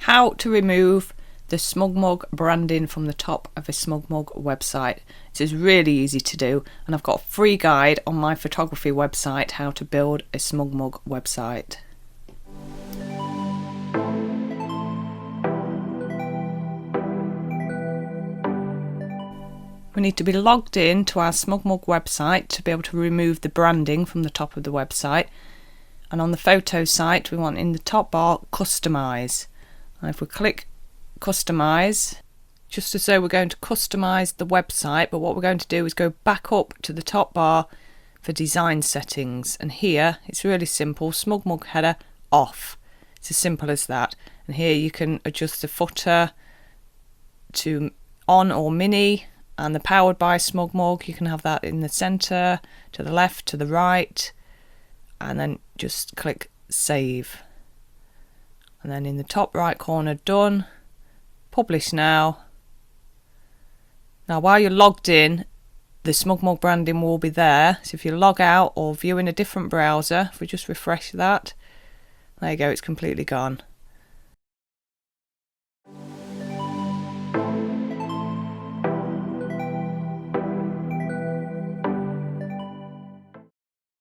How to remove the SmugMug branding from the top of a SmugMug website. This is really easy to do, and I've got a free guide on my photography website how to build a SmugMug website. We need to be logged in to our SmugMug website to be able to remove the branding from the top of the website. And on the photo site, we want in the top bar, customize. And if we click customize, just as though we're going to customize the website, but what we're going to do is go back up to the top bar for design settings. And here, it's really simple, SmugMug header off. It's as simple as that. And here you can adjust the footer to on or mini, and the powered by SmugMug, you can have that in the center, to the left, to the right, and then just click save. And then in the top right corner, done, publish now. Now while you're logged in, the SmugMug branding will be there. So if you log out or view in a different browser, if we just refresh that, there you go, it's completely gone.